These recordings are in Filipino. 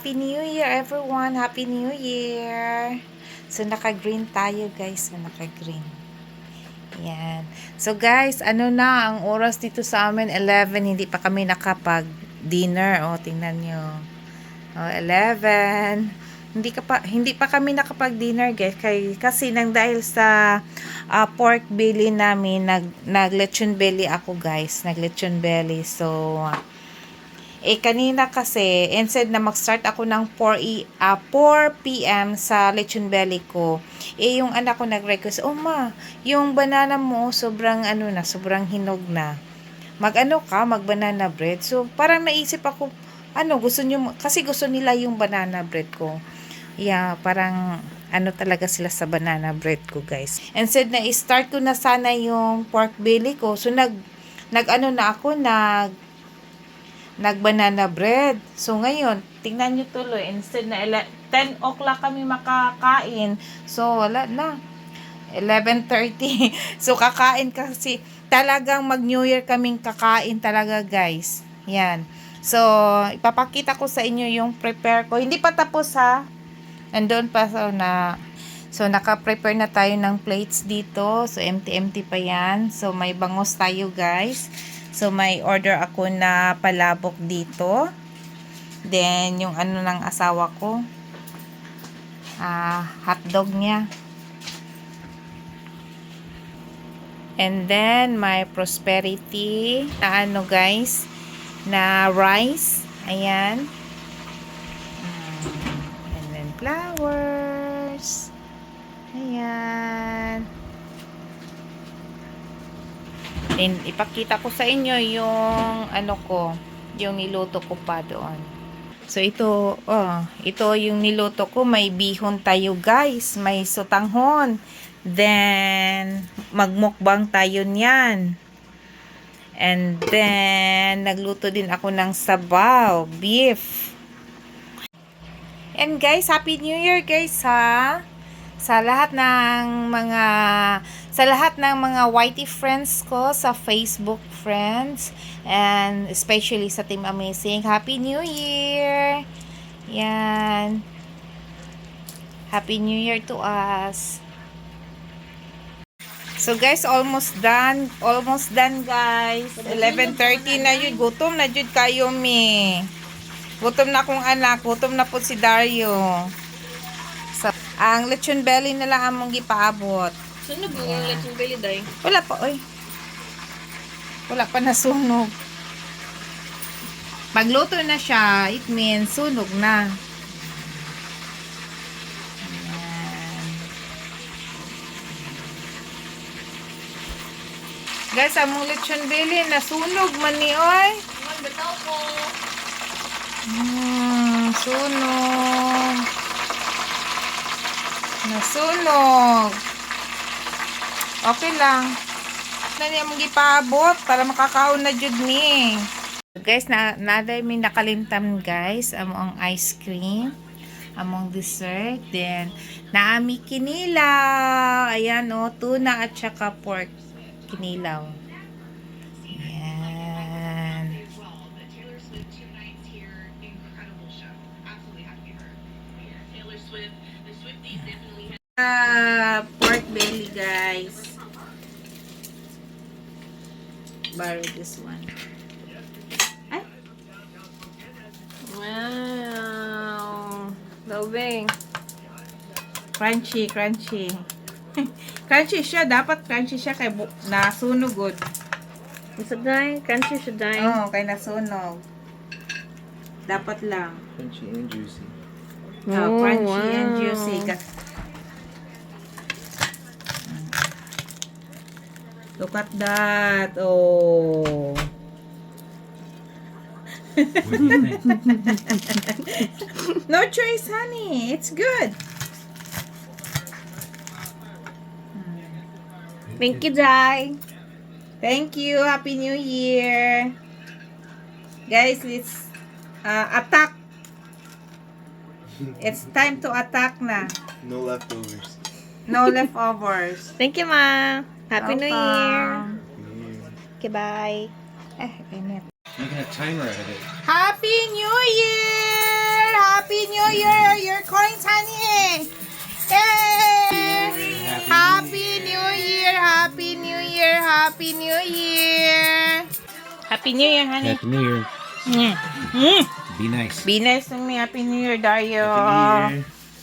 Happy New Year everyone! Happy New Year! So, naka-green tayo guys. So, naka-green. Yan. So, guys, ano na, ang oras dito sa amin, 11. Hindi pa kami nakapag-dinner. O, tingnan nyo. O, 11. Hindi pa kami nakapag-dinner guys. Kasi nang dahil sa pork belly namin, nag-lechon belly ako guys. Nag-lechon belly. So, kanina kasi, instead na mag-start ako ng 4 p.m. sa lechon belly ko, yung anak ko nag-request, ma, yung banana mo, sobrang sobrang hinog na. Mag-banana bread. So, parang naisip ako, kasi gusto nila yung banana bread ko. Yeah, parang, talaga sila sa banana bread ko, guys. Instead na i-start ko na sana yung pork belly ko, so nag-banana bread. So, ngayon, tingnan nyo tuloy, instead na 10 o'clock kami makakain, so, wala na. 11:30. So, kakain kasi, talagang mag-New Year kaming kakain talaga, guys. Yan. So, ipapakita ko sa inyo yung prepare ko. Hindi pa tapos, ha. Nandun pa, so, naka-prepare na tayo ng plates dito. So, empty-empty pa yan. So, may bangos tayo, guys. So, may order ako na palabok dito. Then, yung ng asawa ko. Hotdog niya. And then, my prosperity na guys, na rice. Ayan. And then, flowers. Ayan. Then, ipakita ko sa inyo yung yung niluto ko pa doon. So, ito yung niluto ko. May bihon tayo, guys. May sotanghon. Then, magmukbang tayo niyan. And then, nagluto din ako ng sabaw, beef. And guys, Happy New Year, guys, ha? Sa lahat ng mga Whitey friends ko, sa Facebook friends, and especially sa Team Amazing, Happy New Year! Yan. Happy New Year to us. So guys, almost done guys. 11:30 na yun. Gutom na jud kayo mi. Gutom na akong anak, gutom na po si Dario. So, ang lechon belly na lang among gipaabot. Sunog yung lechon belly, day? Wala pa, oy. Wala pa nasunog. Pagluto na siya, it means sunog na. Ayan. Guys, among lechon belly, nasunog man ni, oy. Bitaw po. Sunog. Nasunog. Okay lang. Nani among gipaabot para makakaon na jud ni. Guys, naday mi nakalimtam guys, among ice cream, among dessert, then naami kinilaw. Ayan tuna at saka pork kinilaw. Ayan. Pork belly, guys. Borrow this one. Ay. Wow. Loving. Crunchy. Crunchy siya. Dapat crunchy siya kay nasunog good. Isa day? Crunchy siya day? Oo, kay nasunog. Dapat lang. Crunchy and juicy. Crunchy and juicy. Look at that. Oh. What do you think? No choice, honey. It's good. Thank you, day. Thank you. Happy New Year. Guys, let's attack. It's time to attack na. No leftovers. No leftovers. Thank you, ma. Happy New Year. Yeah. Okay, bye. Init. Making a timer out of it. Happy New Year! Happy Happy New Year! Your coins, honey! Yay! Happy New Year! Happy New Year! Happy New Year! Happy New Year, honey. Happy New Year. Be nice. Be nice to me. Happy New Year, Dario.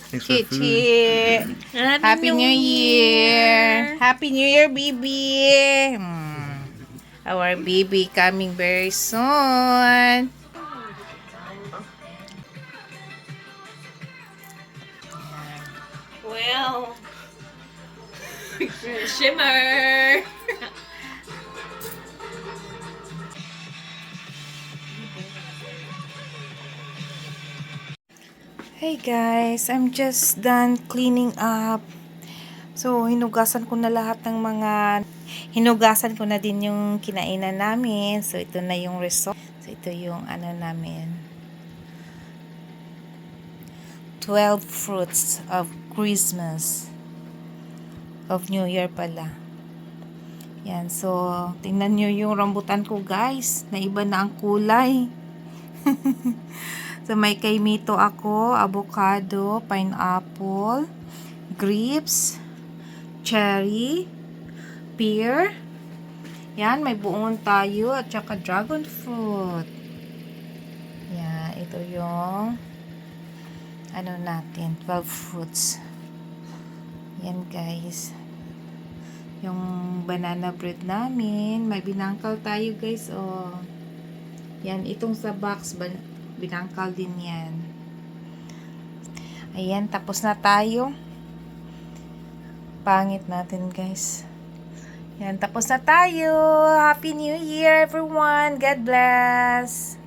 Thanks for the food. Chichi. Happy New Year. Happy New Year, baby. Our baby coming very soon. Well. Shimmer. Hey guys, I'm just done cleaning up. So, hinugasan ko na lahat ng hinugasan ko na din yung kinainan namin. So, ito na yung result. So, ito yung ano namin. 12 fruits of Christmas. Of New Year pala. Yan, so, tingnan nyo yung rambutan ko guys. Naiba na ang kulay. So, may kaimito ako, avocado, pineapple, grapes, cherry, pear. Yan, may buong tayo at saka dragon fruit. Yan, ito yung ano natin, 12 fruits. Yan guys. Yung banana bread namin, may binangkal tayo guys, oh. Yan, itong sa box, binangkal din yan. Ayan, tapos na tayo. Pangit natin guys. Yan, tapos na tayo. Happy New Year everyone. God bless.